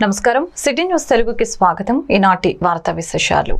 నమస్కారం city news తెలుగుకి స్వాగతం ఈనాటి వార్తా విశేషాలు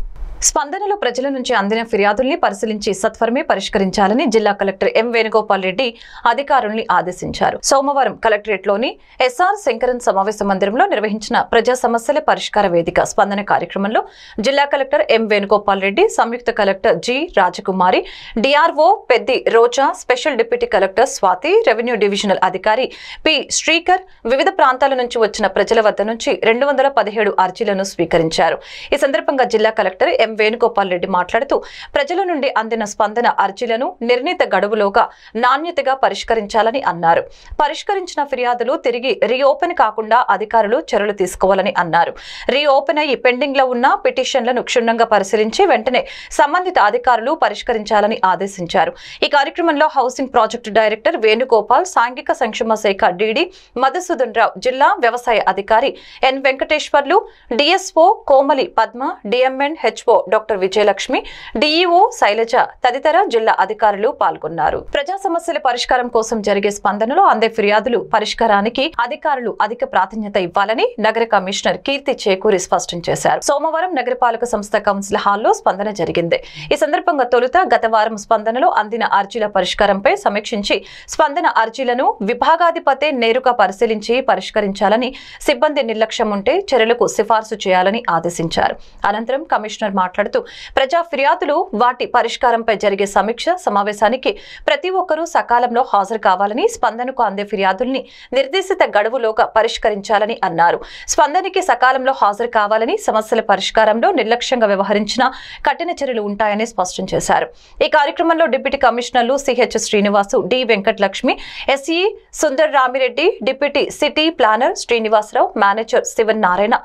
స్పందనలో ప్రజల నుంచి అందిన ఫిర్యాదుల్ని పరిశీలించి సత్వరమే పరిష్కరించాలని జిల్లా కలెక్టర్ ఎం వేణుగోపాల్ రెడ్డి అధికారుల్ని ఆదేశించారు. సోమవారం కలెక్టరేట్లోని ఎస్ఆర్ శంకరన్ సమావేశ మందిరంలో నిర్వహించిన ప్రజా సమస్యల పరిష్కార వేదిక స్పందన కార్యక్రమంలో జిల్లా కలెక్టర్ ఎం వేణుగోపాల్ రెడ్డి, సంయుక్త collector G Rajakumari, DRO Peddi Roja, special deputy collector Swathi, revenue divisional అధికారి పి శ్రీకర్ వివిధ ప్రాంతాల నుంచి వచ్చిన ప్రజల వద్ద నుంచి 217 అర్జీలను స్వీకరించారు. ఈ సందర్భంగా జిల్లా కలెక్టర్ ఎం వేణుగోపాల్ రెడ్డి మాట్లాడుతూ ప్రజల నుండి అందిన స్పందన అర్జీలను నిర్ణీత గడువులోగా నాణ్యతగా పరిష్కరించాలని అన్నారు. పరిష్కరించిన ఫిర్యాదులు తిరిగి రీఓపెన్ కాకుండా అధికారులు చర్యలు తీసుకోవాలని అన్నారు. రీఓపెన్ అయ్యి పెండింగ్ లో ఉన్న పిటిషన్లను క్షుణ్ణంగా పరిశీలించి వెంటనే సంబంధిత అధికారులు పరిష్కరించాలని ఆదేశించారు. ఈ కార్యక్రమంలో హౌసింగ్ ప్రాజెక్టు డైరెక్టర్ వేణుగోపాల్, సాంఘిక సంక్షేమ శాఖ డిడి మధుసూదన్ రావు, జిల్లా వ్యవసాయ అధికారి N Venkateswarlu, DSO Komali Padma, DMN HO doctor Vijayalakshmi, DEO Sailaja తదితర జిల్లా అధికారులు పాల్గొన్నారు. ప్రజా సమస్యల పరిష్కారం కోసం జరిగే స్పందనలో అందే ఫిర్యాదులు పరిష్కారానికి అధికారులు అధిక ప్రాధాన్యత ఇవ్వాలని నగర కమిషనర్ కీర్తి చేకూరి స్పష్టం చేశారు. సోమవారం నగరపాలక సంస్థ కౌన్సిల్ హాల్లో స్పందన జరిగింది. ఈ సందర్భంగా తొలుత గత వారం స్పందనలో అందిన అర్జీల పరిష్కారంపై సమీక్షించి స్పందన అర్జీలను విభాగాధిపతి నేరుగా పరిశీలించి పరిష్కరించాలని, సిబ్బంది నిర్లక్ష్యం ఉంటే చర్యలకు సిఫార్సు చేయాలని ఆదేశించారు. అనంతరం కమిషనర్ మాట్లాడుతూ ప్రజా ఫిర్యాదులు వాటి పరిష్కారంపై జరిగే సమీక్ష సమావేశానికి ప్రతి ఒక్కరూ సకాలంలో హాజరు కావాలని, స్పందనకు అందే ఫిర్యాదుల్ని నిర్దేశిత గడువులోగా పరిష్కరించాలని అన్నారు. స్పందనకి సకాలంలో హాజరు కావాలని, సమస్యల పరిష్కారంలో నిర్లక్ష్యంగా వ్యవహరించిన కఠిన చర్యలు ఉంటాయని స్పష్టం చేశారు. ఈ కార్యక్రమంలో డిప్యూటీ కమిషనర్లు CH Srinivasu, D Venkatalakshmi, SE Sundar Ramireddy, deputy city planner Srinivasarao, manager Sivan Narayana,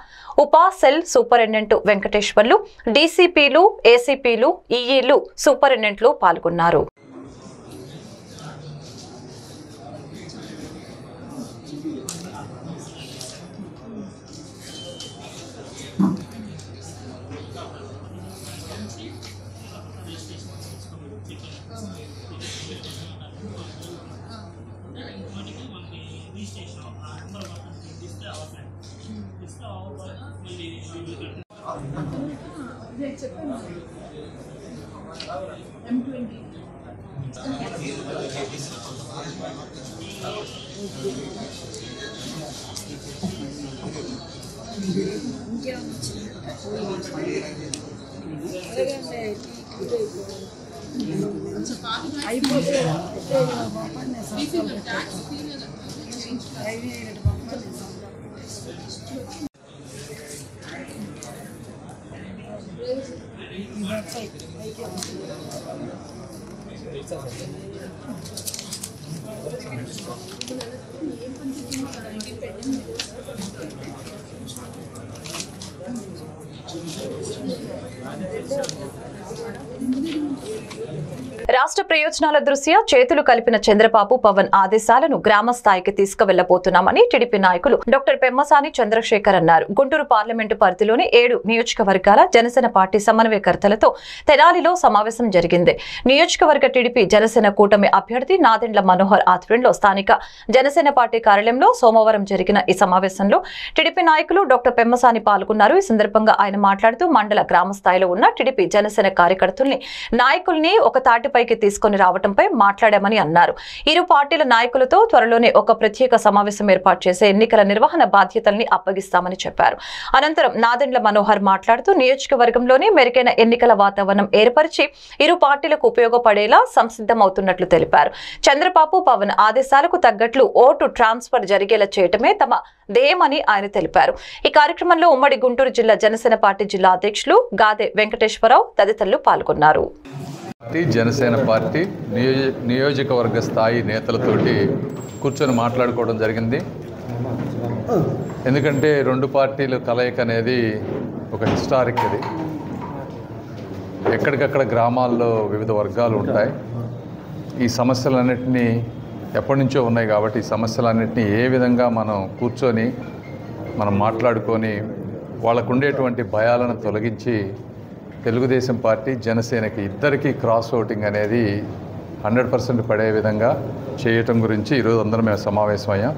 UPA cell superintendent Venkateswarlu, డీసీపీలు, ఏసీపీలు, ఈఈలు, సూపరింటెండెంట్లు పాల్గొన్నారు. రాష్ట్ర ప్రయోజనాల దృష్ట్యా చేతులు కలిపిన చంద్రబాబు, పవన్ ఆదేశాలను గ్రామ స్థాయికి తీసుకువెళ్లబోతున్నామని టీడీపీ నాయకులు డాక్టర్ పెమ్మసాని చంద్రశేఖర్ అన్నారు. గుంటూరు పార్లమెంటు పరిధిలోని 7 నియోజకవర్గాల జనసేన పార్టీ సమన్వయకర్తలతో తెనాలిలో సమావేశం జరిగింది. నియోజకవర్గ టీడీపీ జనసేన కూటమి అభ్యర్థి నాదెండ్ల మనోహర్ ఆధ్వర్యంలో స్థానిక జనసేన పార్టీ కార్యాలయంలో సోమవారం జరిగిన ఈ సమావేశంలో టీడీపీ నాయకులు డాక్టర్ పెమ్మసాని పాల్గొన్నారు. ఈ సందర్భంగా ఆయన మాట్లాడుతూ మండల గ్రామ స్థాయిలో ఉన్న టీడీపీ జనసేన కార్యకర్తల్ని, నాయకుల్ని ఒక తాటిపైకి తీసుకొని రావడంపై మాట్లాడామని అన్నారు. ఇరు పార్టీల నాయకులతో త్వరలోనే ఒక ప్రత్యేక సమావేశం ఏర్పాటు చేసే ఎన్నికల నిర్వహణ బాధ్యతల్ని అప్పగిస్తామని చెప్పారు. అనంతరం నాదెండ్ల మనోహర్ మాట్లాడుతూ నియోజకవర్గంలోని మెరుగైన ఎన్నికల వాతావరణం ఏర్పరిచి ఇరు పార్టీలకు ఉపయోగపడేలా సంసిద్ధమవుతున్నట్లు తెలిపారు. చంద్రబాబు, పవన్ ఆదేశాలకు తగ్గట్లు ఓటు ట్రాన్స్ఫర్ జరిగేలా చేయటమే తమ ధ్యేయమని ఆయన తెలిపారు. ఈ కార్యక్రమంలో ఉమ్మడి గుంటూరు జిల్లా జనసేన పార్టీ జిల్లా అధ్యక్షులు గాదె వెంకటేశ్వరరావు తదితరులు పాల్గొన్నారు. జనసేన పార్టీ నియోజకవర్గ స్థాయి నేతలతోటి కూర్చొని మాట్లాడుకోవడం జరిగింది. ఎందుకంటే 2 పార్టీల కలయిక అనేది ఒక హిస్టారిక్. ఇది ఎక్కడికక్కడ గ్రామాల్లో వివిధ వర్గాలు ఉంటాయి. ఈ సమస్యలన్నింటినీ ఎప్పటి నుంచో ఉన్నాయి కాబట్టి ఈ సమస్యలన్నింటినీ ఏ విధంగా మనం కూర్చొని మనం మాట్లాడుకొని వాళ్ళకు ఉండేటువంటి భయాలను తొలగించి తెలుగుదేశం పార్టీ జనసేనకి ఇద్దరికీ క్రాస్ ఓటింగ్ అనేది 100% పడే విధంగా చేయటం గురించి ఈరోజు అందరం మేము సమావేశమయ్యాం.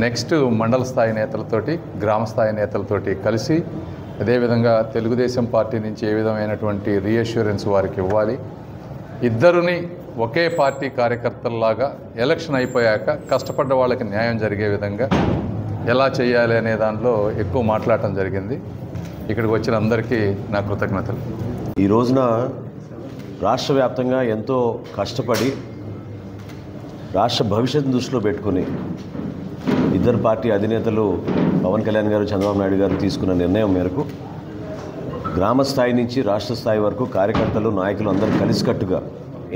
నెక్స్ట్ మండల స్థాయి నేతలతోటి గ్రామ స్థాయి నేతలతోటి కలిసి అదేవిధంగా తెలుగుదేశం పార్టీ నుంచి ఏ విధమైనటువంటి రీఅష్యూరెన్స్ వారికి ఇవ్వాలి, ఇద్దరుని ఒకే పార్టీ కార్యకర్తల్లాగా ఎలక్షన్ అయిపోయాక కష్టపడ్డ వాళ్ళకి న్యాయం జరిగే విధంగా ఎలా చేయాలి అనే దానిలో ఎక్కువ మాట్లాడటం జరిగింది. ఇక్కడికి వచ్చిన అందరికీ నా కృతజ్ఞతలు. ఈ రోజున రాష్ట్ర వ్యాప్తంగా ఎంతో కష్టపడి రాష్ట్ర భవిష్యత్తు దృష్టిలో పెట్టుకుని ఇద్దరు పార్టీ అధినేతలు పవన్ కళ్యాణ్ గారు, చంద్రబాబు నాయుడు గారు తీసుకున్న నిర్ణయం మేరకు గ్రామ స్థాయి నుంచి రాష్ట్ర స్థాయి వరకు కార్యకర్తలు, నాయకులు అందరూ కలిసికట్టుగా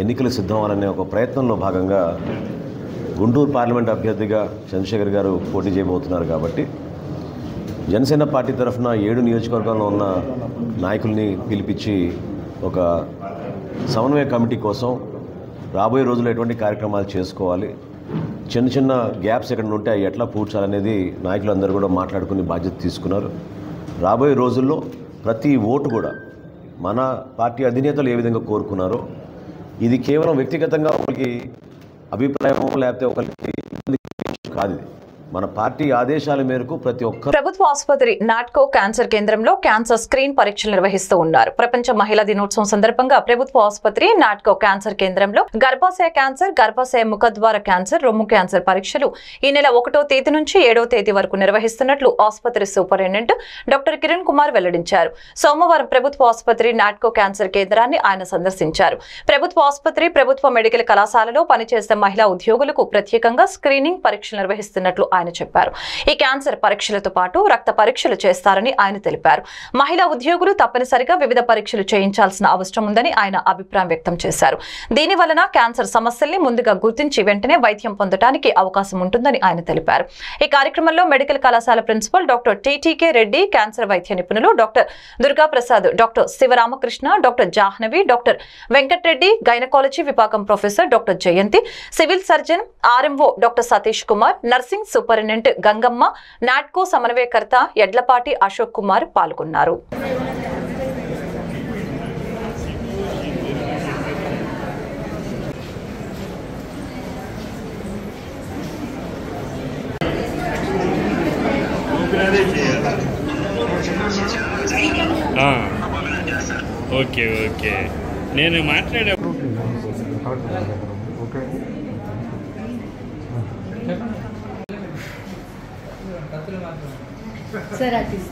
ఎన్నికలు సిద్ధమవ్వాలనే ఒక ప్రయత్నంలో భాగంగా గుంటూరు పార్లమెంట్ అభ్యర్థిగా చంద్రశేఖర్ గారు పోటీ చేయబోతున్నారు. కాబట్టి జనసేన పార్టీ తరఫున 7 నియోజకవర్గాల్లో ఉన్న నాయకుల్ని పిలిపించి ఒక సమన్వయ కమిటీ కోసం రాబోయే రోజుల్లో ఎటువంటి కార్యక్రమాలు చేసుకోవాలి, చిన్న చిన్న గ్యాప్స్ ఎక్కడ ఉంటే అవి ఎట్లా పూడ్చాలనేది నాయకులందరూ కూడా మాట్లాడుకుని బాధ్యత తీసుకున్నారు. రాబోయే రోజుల్లో ప్రతి ఓటు కూడా మన పార్టీ అధినేతలు ఏ విధంగా కోరుకున్నారో, ఇది కేవలం వ్యక్తిగతంగా ఒకరికి అభిప్రాయం లేకపోతే ఒకరికి కాదు, మన పార్టీ ఆదేశాల మేరకు ప్రతి ఒక్క ప్రభుత్వ ఆసుపత్రి నాట్కో క్యాన్సర్ కేంద్రంలో క్యాన్సర్ స్క్రీన్ పరీక్షలు నిర్వహిస్తూ ఉన్నారు. ప్రపంచ మహిళా దినోత్సవం సందర్భంగా ప్రభుత్వ ఆసుపత్రి నాట్కో క్యాన్సర్ కేంద్రంలో గర్భాశయ క్యాన్సర్, గర్భాశయ ముఖద్వార క్యాన్సర్, రొమ్ము క్యాన్సర్ పరీక్షలు ఈ నెల 1వ తేదీ నుంచి 7వ తేదీ వరకు నిర్వహిస్తున్నట్లు ఆసుపత్రి సూపరింటెండెంట్ డాక్టర్ కిరణ్ కుమార్ వెల్లడించారు. సోమవారం ప్రభుత్వ ఆసుపత్రి నాట్కో క్యాన్సర్ కేంద్రాన్ని ఆయన సందర్శించారు. ప్రభుత్వ ఆసుపత్రి, ప్రభుత్వ మెడికల్ కళాశాలలో పనిచేసే మహిళా ఉద్యోగులకు ప్రత్యేకంగా స్క్రీనింగ్ పరీక్షలు నిర్వహిస్తున్నట్లు ఆయన చెప్పారు. ఈ క్యాన్సర్ పరీక్షలతో పాటు రక్త పరీక్షలు చేస్తారని ఆయన తెలిపారు. మహిళా ఉద్యోగులు తప్పనిసరిగా వివిధ పరీక్షలు చేయించాల్సిన అవసరం ఉందని ఆయన అభిప్రాయం వ్యక్తం చేశారు. దీని వలన క్యాన్సర్ సమస్యల్ని ముందుగా గుర్తించి వెంటనే వైద్యం పొందడానికి అవకాశం ఉంటుందని ఆయన తెలిపారు. ఈ కార్యక్రమంలో మెడికల్ కళాశాల principal doctor TTK Reddy, cancer వైద్య నిపుణులు doctor Durgaprasad, doctor Sivaramakrishna, doctor Jahnavi, doctor Venkatareddy, gynaecology విభాగం professor doctor Jayanthi, civil surgeon RMO doctor Satish Kumar, nursing superintendent Gangamma, Natco సమన్వయకర్త ఎడ్లపాటి అశోక్ కుమార్ పాల్గొన్నారు. ఓకే ఓకే నేను మాట్లాడే सर आर्टिस्ट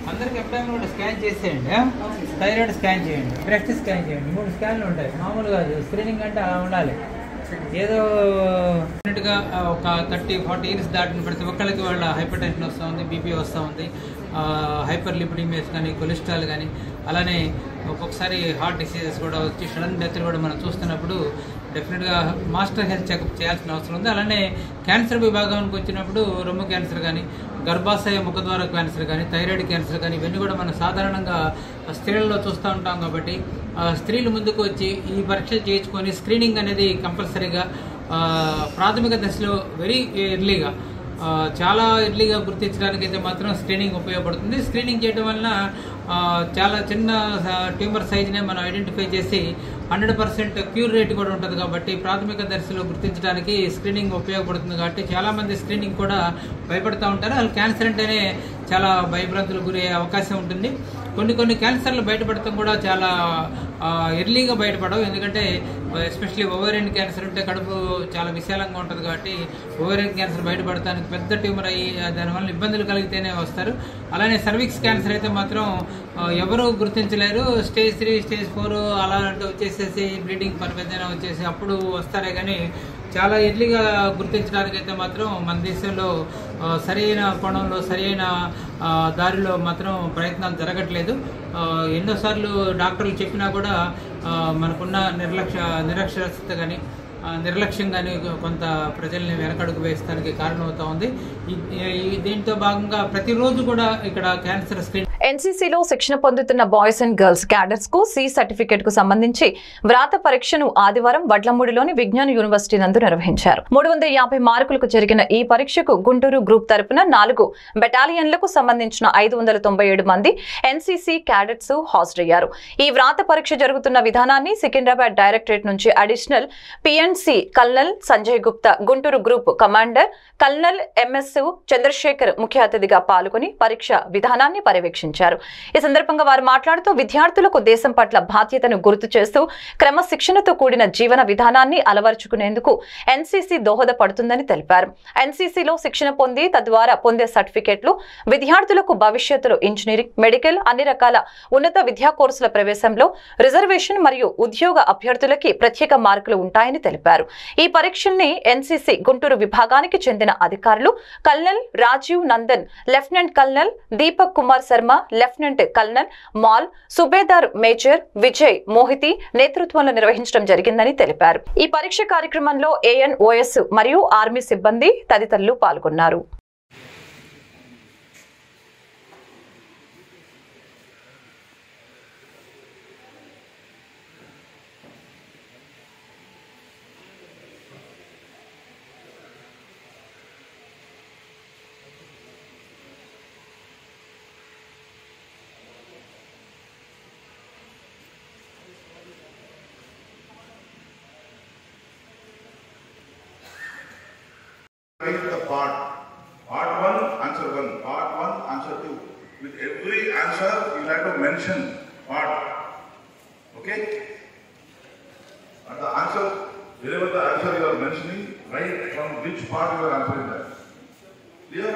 అందరికి ఎప్పుడైనా కూడా స్కాన్ చేసేయండి. థైరాయిడ్ స్కాన్ చేయండి, బ్రెస్ట్ స్కాన్ చేయండి. 3 స్కాన్లు ఉంటాయి. మామూలుగా స్క్రీనింగ్ అంటే అలా ఉండాలి. ఏదో గా ఒక 30-40 ఇయర్స్ దాటిన ప్రతి ఒక్కరికి వాళ్ళ హైపర్ టెన్షన్ వస్తూ ఉంది, బీపీ వస్తూ ఉంది, హైపర్ లిపిడిమియాస్ కానీ, కొలెస్ట్రాల్ కానీ, అలానే ఒక్కొక్కసారి హార్ట్ డిసీజెస్ కూడా వచ్చి సడన్ డెత్లు కూడా మనం చూస్తున్నప్పుడు డెఫినెట్గా మాస్టర్ హెల్త్ చెకప్ చేయాల్సిన అవసరం ఉంది. అలానే క్యాన్సర్ విభాగానికి వచ్చినప్పుడు రొమ్ము క్యాన్సర్ కానీ, గర్భాశయ ముఖద్వార క్యాన్సర్ కానీ, థైరాయిడ్ క్యాన్సర్ కానీ, ఇవన్నీ కూడా మనం సాధారణంగా స్త్రీలలో చూస్తూ ఉంటాం. కాబట్టి స్త్రీలు ముందుకు వచ్చి ఈ పరీక్షలు చేయించుకొని స్క్రీనింగ్ అనేది కంపల్సరీగా ప్రాథమిక దశలో వెరీ ఎర్లీగా చాలా ఎర్లీగా గుర్తించడానికి అయితే మాత్రం స్క్రీనింగ్ ఉపయోగపడుతుంది. స్క్రీనింగ్ చేయడం వలన చాలా చిన్న ట్యూమర్ సైజ్నే మనం ఐడెంటిఫై చేసి 100% క్యూర్ రేట్ కూడా ఉంటుంది. కాబట్టి ప్రాథమిక దశలో గుర్తించడానికి స్క్రీనింగ్ ఉపయోగపడుతుంది. కాబట్టి చాలామంది స్క్రీనింగ్ కూడా భయపడుతూ ఉంటారు. వాళ్ళు క్యాన్సర్ అంటేనే చాలా భయభ్రాంతులకు గురయ్యే అవకాశం ఉంటుంది. కొన్ని క్యాన్సర్లు బయటపడటం కూడా చాలా ఎర్లీగా బయటపడవు. ఎందుకంటే ఎస్పెషల్లీ ఓవేరియన్ క్యాన్సర్ ఉంటే కడుపు చాలా విశాలంగా ఉంటుంది. కాబట్టి ఓవేరియన్ క్యాన్సర్ బయటపడటానికి పెద్ద ట్యూమర్ అయ్యి దానివల్ల ఇబ్బందులు కలిగితేనే వస్తారు. అలానే సర్విక్స్ క్యాన్సర్ అయితే మాత్రం ఎవరు గుర్తించలేరు. స్టేజ్ 3, స్టేజ్ 4 అలాంటి వచ్చేసేసి బ్లీడింగ్ పరిమితమైన వచ్చేసి అప్పుడు వస్తారే కానీ చాలా ఎర్లీగా గుర్తించడానికి అయితే మాత్రం మన దేశంలో సరైన కోణంలో సరైన దారిలో మాత్రం ప్రయత్నాలు జరగట్లేదు. ఎన్నోసార్లు డాక్టర్లు చెప్పినా కూడా మనకున్న నిరక్షరాస్యత కానీ నిర్లక్ష్యం కానీ కొంత ప్రజల్ని వెనకడుగు వేయడానికి కారణమవుతా ఉంది. దీంతో భాగంగా ప్రతిరోజు కూడా ఇక్కడ క్యాన్సర్ స్క్రీన్ ఎన్సీసీలో శిక్షణ పొందుతున్న బాయ్స్ అండ్ గర్ల్స్ క్యాడర్స్ కు సి సర్టిఫికేట్ కు సంబంధించి వ్రాత పరీక్షను ఆదివారం వడ్లమూడిలోని విజ్ఞాన యూనివర్సిటీ నందు నిర్వహించారు. 350 మార్కులకు జరిగిన ఈ పరీక్షకు గుంటూరు గ్రూప్ తరపున 4 బెటాలియన్లకు సంబంధించిన 597 మంది ఎన్సీసీ క్యాడెట్స్ హాజరయ్యారు. ఈ వ్రాత పరీక్ష జరుగుతున్న విధానాన్ని సికింద్రాబాద్ డైరెక్టరేట్ నుంచి additional PNC colonel Sanjay Gupta, Guntur group commander colonel MS Chandrasekhar ముఖ్య అతిథిగా పాల్గొని పరీక్ష విధానాన్ని పర్యవేక్షించారు. ఈ సందర్భంగా వారు మాట్లాడుతూ విద్యార్థులకు దేశం పట్ల బాధ్యతను గుర్తు చేస్తూ క్రమశిక్షణతో కూడిన జీవన విధానాన్ని అలవర్చుకునేందుకు ఎన్సీసీ దోహదపడుతుందని తెలిపారు. ఎన్సీసీలో శిక్షణ పొంది తద్వారా పొందే సర్టిఫికెట్లు విద్యార్థులకు భవిష్యత్తులో ఇంజనీరింగ్, మెడికల్, అన్ని రకాల ఉన్నత విద్యా కోర్సుల ప్రవేశంలో రిజర్వేషన్ మరియు ఉద్యోగ అభ్యర్థులకి ప్రత్యేక మార్కులు ఉంటాయని తెలిపారు. ఈ పరీక్షల్ని ఎన్సీసీ గుంటూరు విభాగానికి చెందిన అధికారులు colonel Rajiv Nandan, lieutenant colonel Deepak Kumar Sharma, lieutenant colonel Mal, సుబేదార్ మేజర్ విజయ్ మోహితి నేతృత్వంలో నిర్వహించడం జరిగిందని తెలిపారు. ఈ పరీక్ష కార్యక్రమంలో ఏఎన్ఓఎస్ మరియు ఆర్మీ సిబ్బంది తదితరులు పాల్గొన్నారు. Write the part 1, answer 1, part 1, answer 2. With every answer, you have to mention part. Okay? And the answer, wherever the answer you are mentioning, write from which part you are answering that. Clear?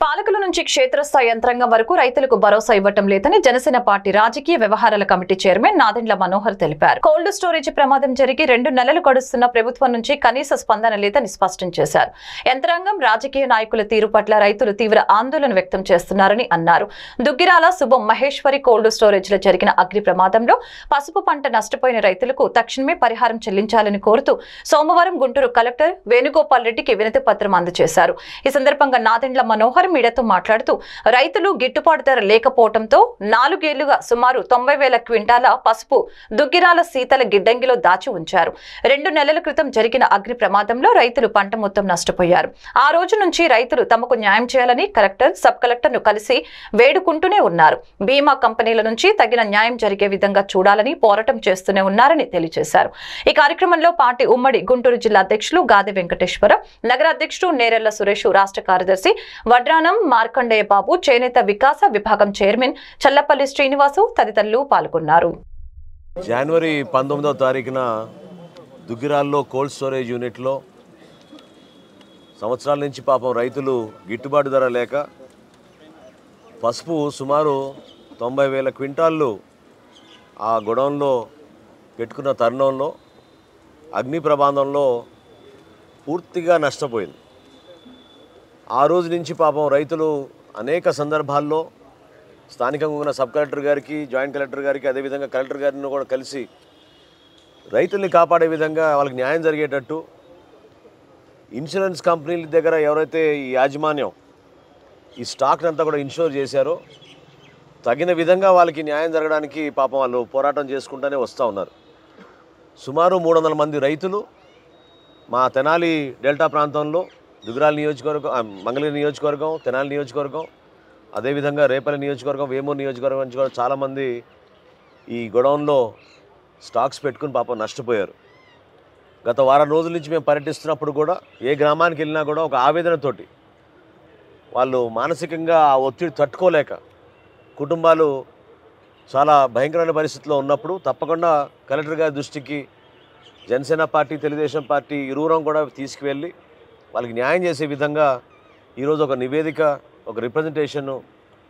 పాలకుల నుంచి క్షేత్రస్థాయి యంత్రాంగం వరకు రైతులకు భరోసా ఇవ్వటం లేదని Janasena party రాజకీయ వ్యవహారాల కమిటీ చైర్మన్ నాదెండ్ల మనోహర్ తెలిపారు. కోల్డ్ స్టోరేజ్ ప్రమాదం జరిగి 2 నెలలు గడుస్తున్న ప్రభుత్వం నుంచి కనీస స్పందన లేదని స్పష్టం చేశారు. యంత్రాంగం, రాజకీయ నాయకుల తీరు పట్ల రైతులు తీవ్ర ఆందోళన వ్యక్తం చేస్తున్నారని అన్నారు. దుగ్గిరాల శుభం మహేశ్వరి కోల్డ్ స్టోరేజ్ లో జరిగిన అగ్ని ప్రమాదంలో పసుపు పంట నష్టపోయిన రైతులకు తక్షణమే పరిహారం చెల్లించాలని కోరుతూ సోమవారం గుంటూరు కలెక్టర్ వేణుగోపాల్ రెడ్డికి వినతి పత్రం అందజేశారు. ఈ సందర్భంగా నాదెండ్ల మనోహర్ మీడియాతో మాట్లాడుతూ రైతులు గిట్టుబాటు ధర లేకపోవడంతో 4 ఏళ్లుగా సుమారు 90,000 క్వింటాల పసుపు దుగ్గిరాల శీతల గిడ్డంగిలో దాచి ఉంచారు. 2 నెలల క్రితం జరిగిన అగ్ని ప్రమాదంలో రైతులు పంట మొత్తం నష్టపోయారు. ఆ రోజు నుంచి రైతులు తమకు న్యాయం చేయాలని కలెక్టర్, సబ్ కలెక్టర్ ను కలిసి వేడుకుంటూనే ఉన్నారు. బీమా కంపెనీల నుంచి తగిన న్యాయం జరిగే విధంగా చూడాలని పోరాటం చేస్తూనే ఉన్నారని తెలియజేశారు. ఈ కార్యక్రమంలో పార్టీ ఉమ్మడి గుంటూరు జిల్లా అధ్యక్షులు గాది వెంకటేశ్వర, నగర అధ్యక్షుడు నేరెళ్ల సురేష్, రాష్ట్ర కార్యదర్శి వడ్రానం మార్కండేయ బాబు, చేనేత వికాస విభాగం చైర్మన్ చల్లపల్లి శ్రీనివాసు తదితరులు పాల్గొన్నారు. జనవరి 19వ తారీఖున దుగ్గిరాల్లో కోల్డ్ స్టోరేజ్ యూనిట్లో సంవత్సరాల నుంచి పాపం రైతులు గిట్టుబాటు ధర లేక పసుపు సుమారు 90,000 క్వింటాళ్ళు ఆ గొడౌన్లో పెట్టుకున్న తరుణంలో అగ్ని ప్రమాదంలో పూర్తిగా నష్టపోయింది. ఆ రోజు నుంచి పాపం రైతులు అనేక సందర్భాల్లో స్థానికంగా ఉన్న సబ్ కలెక్టర్ గారికి, జాయింట్ కలెక్టర్ గారికి, అదేవిధంగా కలెక్టర్ గారిని కూడా కలిసి రైతుల్ని కాపాడే విధంగా వాళ్ళకి న్యాయం జరిగేటట్టు ఇన్సూరెన్స్ కంపెనీల దగ్గర ఎవరైతే ఈ యాజమాన్యం ఈ స్టాక్ అంతా కూడా ఇన్షూర్ చేశారో తగిన విధంగా వాళ్ళకి న్యాయం జరగడానికి పాపం వాళ్ళు పోరాటం చేసుకుంటూనే వస్తూ ఉన్నారు. సుమారు 300 మంది రైతులు మా తెనాలి డెల్టా ప్రాంతంలో దుగ్గరాల నియోజకవర్గం, మంగళగిరి నియోజకవర్గం, తెనాలి నియోజకవర్గం, అదేవిధంగా రేపల్లి నియోజకవర్గం, వేమూరు నియోజకవర్గం నుంచి కూడా చాలామంది ఈ గొడౌన్లో స్టాక్స్ పెట్టుకుని పాపం నష్టపోయారు. గత వారం రోజుల నుంచి మేము పర్యటిస్తున్నప్పుడు కూడా ఏ గ్రామానికి వెళ్ళినా కూడా ఒక ఆవేదనతోటి వాళ్ళు మానసికంగా ఆ ఒత్తిడి తట్టుకోలేక కుటుంబాలు చాలా భయంకరమైన పరిస్థితిలో ఉన్నప్పుడు తప్పకుండా కలెక్టర్ గారి దృష్టికి జనసేన పార్టీ, తెలుగుదేశం పార్టీ ఇరువురం కూడా తీసుకువెళ్ళి వాళ్ళకి న్యాయం చేసే విధంగా ఈరోజు ఒక నివేదిక, ఒక రిప్రజెంటేషన్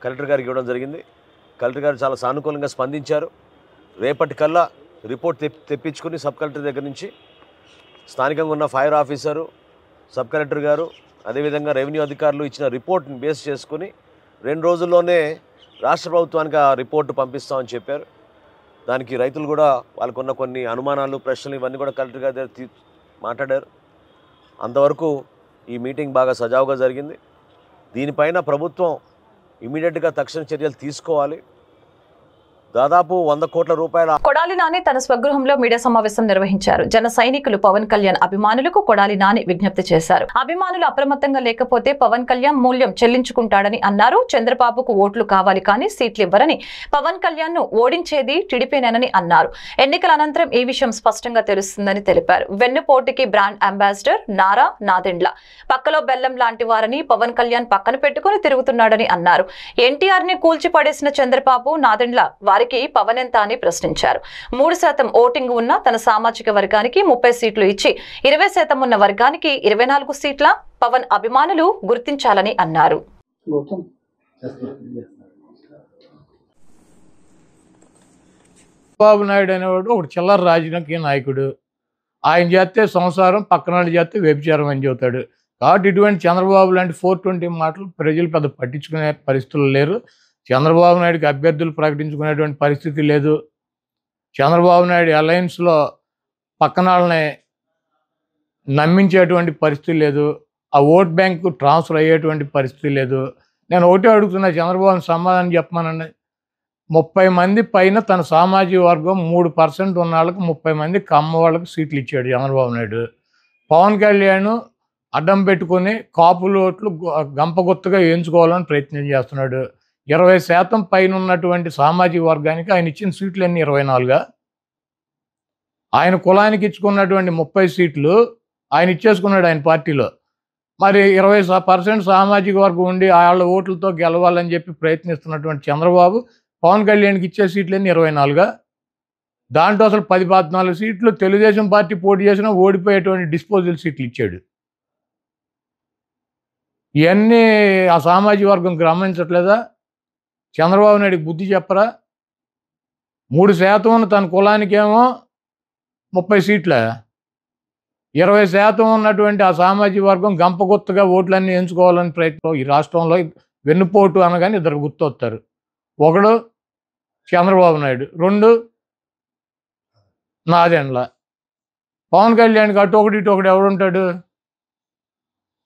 కలెక్టర్ గారికి ఇవ్వడం జరిగింది. కలెక్టర్ గారు చాలా సానుకూలంగా స్పందించారు. రేపటికల్లా రిపోర్ట్ తెప్పించుకుని సబ్ కలెక్టర్ దగ్గర నుంచి స్థానికంగా ఉన్న ఫైర్ ఆఫీసరు, సబ్ కలెక్టర్ గారు, అదేవిధంగా రెవెన్యూ అధికారులు ఇచ్చిన రిపోర్ట్ని బేస్ చేసుకుని 2 రోజుల్లోనే రాష్ట్ర ప్రభుత్వానికి ఆ రిపోర్టు పంపిస్తామని చెప్పారు. దానికి రైతులు కూడా వాళ్ళకున్న కొన్ని అనుమానాలు, ప్రశ్నలు ఇవన్నీ కూడా కలెక్టర్ గారి దగ్గర మాట్లాడారు. అంతవరకు ఈ మీటింగ్ బాగా సజావుగా జరిగింది. దీనిపైన ప్రభుత్వం ఇమీడియట్గా తక్షణ చర్యలు తీసుకోవాలి. దాదాపు 100 కోట్ల రూపాయల కొడాలి నాని తన స్వగృహంలో మీడియా సమావేశం నిర్వహించారు. జన సైనికులు పవన్ కళ్యాణ్ అభిమానులకు కొడాలి నాని విజ్ఞప్తి చేశారు. అభిమానులు అప్రమత్తంగా లేకపోతే పవన్ కళ్యాణ్ మూల్యం చెల్లించుకుంటాడని అన్నారు. చంద్రబాబుకు ఓట్లు కావాలి కానీ సీట్లు ఇవ్వరని, పవన్ కళ్యాణ్ ను ఓడించేది టీడీపీనేనని అన్నారు. ఎన్నికల అనంతరం ఈ విషయం స్పష్టంగా తెలుస్తుందని తెలిపారు. వెన్నుపోటుకి బ్రాండ్ అంబాసిడర్ నారా నాదెండ్ల పక్కలో బెల్లం లాంటి వారని పవన్ కళ్యాణ్ పక్కన పెట్టుకుని తిరుగుతున్నాడని అన్నారు. ఎన్టీఆర్ ని కూల్చి పడేసిన చంద్రబాబు, నాదెండ్ల వారికి పవన్ ఎంత అని ప్రశ్నించారు. 3% ఓటింగ్ ఉన్న తన సామాజిక వర్గానికి 30 సీట్లు ఇచ్చి 20% ఉన్న వర్గానికి 24 సీట్ల పవన్ అభిమానులు గుర్తించాలని అన్నారు. బాబు నాయుడు అనేవాడు ఒక చిల్లర రాజకీయ నాయకుడు. ఆయన చేస్తే సంసారం, పక్కన వాళ్ళు చేస్తే వ్యభిచారం అని చెబుతాడు. కాబట్టి ఇటువంటి చంద్రబాబు లాంటి 420 మాటలు ప్రజలు పెద్ద పట్టించుకునే పరిస్థితులు లేరు. చంద్రబాబు నాయుడుకి అభ్యర్థులు ప్రకటించుకునేటువంటి పరిస్థితి లేదు. చంద్రబాబు నాయుడు అలయన్స్లో పక్కన వాళ్ళని నమ్మించేటువంటి పరిస్థితి లేదు. ఆ ఓట్ బ్యాంకు ట్రాన్స్ఫర్ అయ్యేటువంటి పరిస్థితి లేదు. నేను ఒకటే అడుగుతున్నా, చంద్రబాబుని సమాధానం చెప్పమనండి. 30 మంది పైన తన సామాజిక వర్గం 3% ఉన్న వాళ్ళకి 30 మంది కమ్మ వాళ్ళకి సీట్లు ఇచ్చాడు చంద్రబాబు నాయుడు. పవన్ కళ్యాణ్ అడ్డం పెట్టుకుని కాపులు ఓట్లు గంపగుత్తగా వేయించుకోవాలని ప్రయత్నం చేస్తున్నాడు. 20% పైన ఉన్నటువంటి సామాజిక వర్గానికి ఆయన ఇచ్చిన సీట్లు అన్ని 24గా. ఆయన కులానికి ఇచ్చుకున్నటువంటి 30 సీట్లు ఆయన ఇచ్చేసుకున్నాడు ఆయన పార్టీలో. మరి 20% సామాజిక వర్గం ఉండి వాళ్ళ ఓట్లతో గెలవాలని చెప్పి ప్రయత్నిస్తున్నటువంటి చంద్రబాబు పవన్ కళ్యాణ్కి ఇచ్చే సీట్లన్నీ 24గా. దాంట్లో అసలు 14 సీట్లు తెలుగుదేశం పార్టీ పోటీ చేసినా ఓడిపోయేటువంటి డిస్పోజల్ సీట్లు ఇచ్చాడు. ఇవన్నీ ఆ సామాజిక వర్గం గమనించట్లేదా? చంద్రబాబు నాయుడికి బుద్ధి చెప్పరా? 3% ఉన్న తన కులానికేమో 30 సీట్ల, 20% ఉన్నటువంటి ఆ సామాజిక వర్గం గంపగుత్తగా ఓట్లన్నీ ఎంచుకోవాలని ప్రయత్నం. ఈ రాష్ట్రంలో వెన్నుపోటు అనగానే 2 గుర్తొస్తారు. ఒకడు చంద్రబాబు నాయుడు, 2 నాదెండ్ల. పవన్ కళ్యాణ్కి అటు ఒకటి ఇటు ఒకటి ఎవడుంటాడు?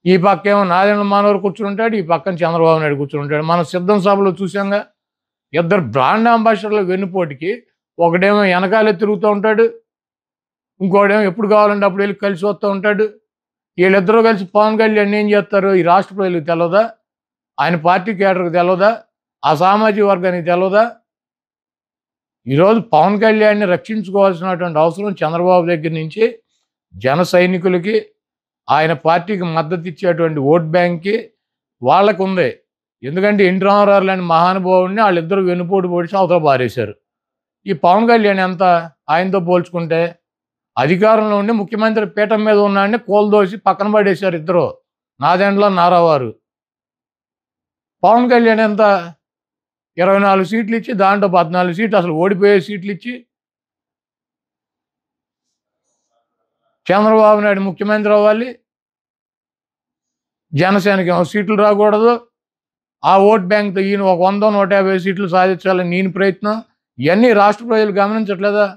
ఈ పక్కేమో నాదెండ్ల మనోహర్ కూర్చుంటాడు, ఈ పక్కన చంద్రబాబు నాయుడు కూర్చుంటాడు. మనం సిద్ధం సభలో చూసాంగా, 2 బ్రాండ్ అంబాసిడర్ల వెన్నుపోటుకి ఒకడేమో వెనకాలే తిరుగుతూ ఉంటాడు, ఇంకోడేమో ఎప్పుడు కావాలంటే అప్పుడు వెళ్ళి కలిసి వస్తూ ఉంటాడు. వీళ్ళిద్దరూ కలిసి పవన్ కళ్యాణ్ ఏం చేస్తారు? ఈ రాష్ట్ర ప్రజలకు తెలియదా? ఆయన పార్టీ కేడర్కి తెలియదా? ఆ సామాజిక వర్గానికి తెలియదా? ఈరోజు పవన్ కళ్యాణ్ని రక్షించుకోవాల్సినటువంటి అవసరం చంద్రబాబు దగ్గర నుంచి జన సైనికులకి, ఆయన పార్టీకి మద్దతు ఇచ్చేటువంటి ఓట్ బ్యాంక్కి వాళ్ళకు ఉంది. ఎందుకంటే ఎన్టీ రామారావు లాంటి మహానుభావుడిని వాళ్ళిద్దరూ వెన్నుపోటు పొడిచి అవతల పారేశారు. ఈ పవన్ కళ్యాణ్ ఎంత ఆయనతో పోల్చుకుంటే? అధికారంలో ఉండి ముఖ్యమంత్రి పీఠం మీద ఉన్నాడని కోల్దోసి పక్కన పడేశారు ఇద్దరు, నాదెండ్ల నారావారు. పవన్ కళ్యాణ్ ఎంత? 24 సీట్లు ఇచ్చి దాంట్లో 14 సీట్లు అసలు ఓడిపోయే సీట్లు ఇచ్చి, చంద్రబాబు నాయుడు ముఖ్యమంత్రి అవ్వాలి, జనసేనకి సీట్లు రాకూడదు, ఆ ఓట్ బ్యాంక్తో ఈయన ఒక 100-150 సీట్లు సాధించాలని నేను ప్రయత్నం. ఇవన్నీ రాష్ట్ర ప్రజలు గమనించట్లేదా?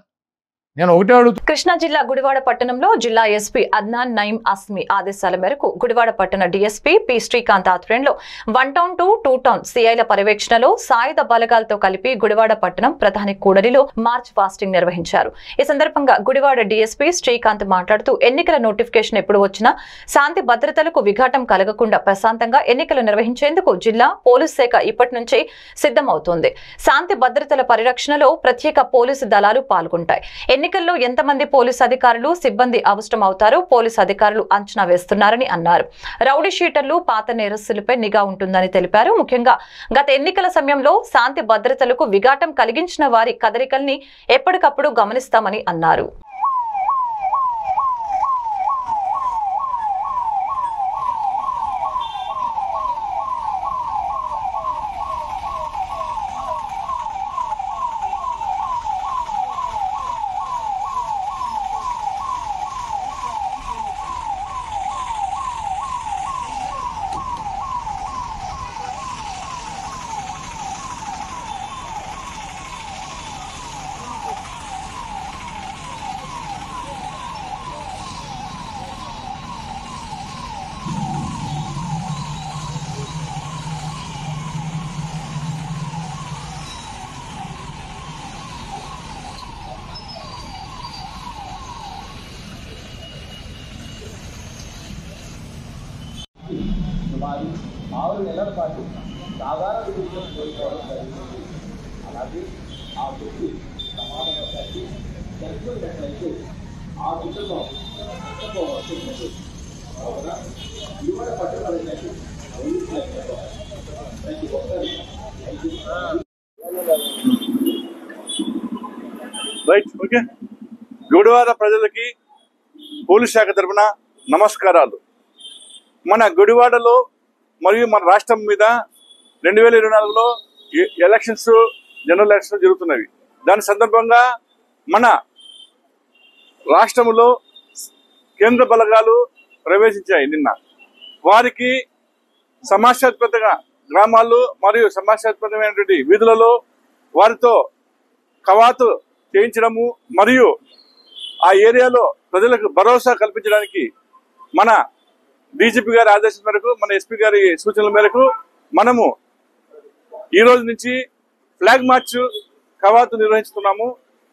నేను ఒకటే అడుగుతా. కృష్ణా జిల్లా గుడివాడ పట్టణంలో జిల్లా ఎస్పీ అద్నాన్ నయీం అస్మి ఆదేశాల మేరకు గుడివాడ పట్టణ డీఎస్పీ పి శ్రీకాంత్ ఆధ్వర్యంలో 1 టౌన్ టు 2 టౌన్ సిఐల పర్యవేక్షణలో సాయుధ బలగాలతో కలిపి గుడివాడ పట్టణం ప్రధాని కూడలిలో మార్చ్ ఫాస్టింగ్ నిర్వహించారు. ఈ సందర్భంగా గుడివాడ డీఎస్పీ శ్రీకాంత్ మాట్లాడుతూ ఎన్నికల నోటిఫికేషన్ ఎప్పుడు వచ్చినా శాంతి భద్రతలకు విఘాటం కలగకుండా ప్రశాంతంగా ఎన్నికలు నిర్వహించేందుకు జిల్లా పోలీస్ శాఖ ఇప్పటి నుంచే సిద్ధమవుతోంది. శాంతి భద్రతల పరిరక్షణలో ప్రత్యేక పోలీసు దళాలు పాల్గొంటాయి. ఎన్నికల్లో ఎంతమంది పోలీసు అధికారులు సిబ్బంది అవసరం అవుతారో పోలీసు అధికారులు అంచనా వేస్తున్నారని అన్నారు. రౌడీ షీటర్లు పాత నేరస్తులపై నిఘా ఉంటుందని తెలిపారు. ముఖ్యంగా గత ఎన్నికల సమయంలో శాంతి భద్రతలకు విఘాటం కలిగించిన వారి కదలికల్ని ఎప్పటికప్పుడు గమనిస్తామని అన్నారు. సుమారు 6 నెలల పాటు సాధారణ విధులను కోల్పోవడం జరిగింది. అలాగే ఆ వ్యక్తి ప్రమాదంలో కలిసి చనిపోయినట్లయితే ఆ కుటుంబం నష్టపోవాల్సి ఉంటుంది. కావున యువత పట్టుబడినట్టు ప్రతి ఒక్కరి రైట్. ఓకే, గుడివాడ ప్రజలకి పోలీస్ శాఖ తరఫున నమస్కారాలు. మన గుడివాడలో మరియు మన రాష్ట్రం మీద 2024లో ఎలక్షన్స్, జనరల్ ఎలక్షన్స్ జరుగుతున్నవి. దాని సందర్భంగా మన రాష్ట్రంలో కేంద్ర బలగాలు ప్రవేశించాయి నిన్న. వారికి సమస్యాస్పదంగా గ్రామాల్లో మరియు సమస్యాస్పదమైనటువంటి వీధులలో వారితో కవాతు చేయించడము మరియు ఆ ఏరియాలో ప్రజలకు భరోసా కల్పించడానికి మన డీజీపీ గారి ఆదేశం మేరకు, మన ఎస్పీ గారి సూచనల మేరకు మనము ఈ రోజు నుంచి ఫ్లాగ్ మార్చ్ కవాతు నిర్వహిస్తున్నాము.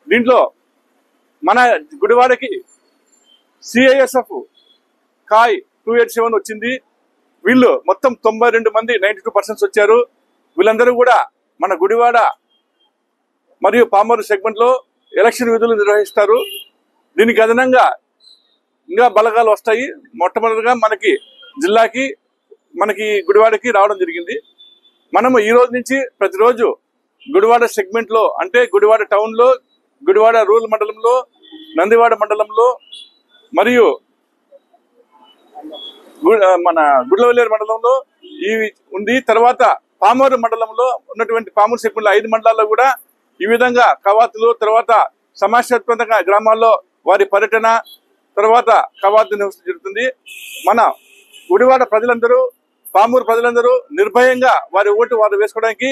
దీంట్లో మన గుడివాడకి సిఐఎస్ఎఫ్ కాయ్ 287 వచ్చింది. వీళ్ళు మొత్తం 92 మంది 92% వచ్చారు. వీళ్ళందరూ కూడా మన గుడివాడ మరియు పామరు సెగ్మెంట్ లో ఎలక్షన్ విధులు నిర్వహిస్తారు. దీనికి అదనంగా ఇంకా బలగాలు వస్తాయి. మొట్టమొదటిగా మనకి జిల్లాకి, మనకి గుడివాడకి రావడం జరిగింది. మనము ఈ రోజు నుంచి ప్రతిరోజు గుడివాడ సెగ్మెంట్ లో, అంటే గుడివాడ టౌన్ లో, గుడివాడ రూరల్ మండలంలో, నందివాడ మండలంలో మరియు మన గుడ్లవల్లేరు మండలంలో ఇవి ఉంది. తర్వాత పామూరు మండలంలో ఉన్నటువంటి పామూరు సెగ్మెంట్ 5 మండలాల్లో కూడా ఈ విధంగా కవాతులు, తర్వాత సమస్యాత్మక గ్రామాల్లో వారి పర్యటన, తర్వాత కవాతు నిర్వహించడం జరుగుతుంది. మన గుడివాడ ప్రజలందరూ, పామూరు ప్రజలందరూ నిర్భయంగా వారి ఓటు వారు వేసుకోవడానికి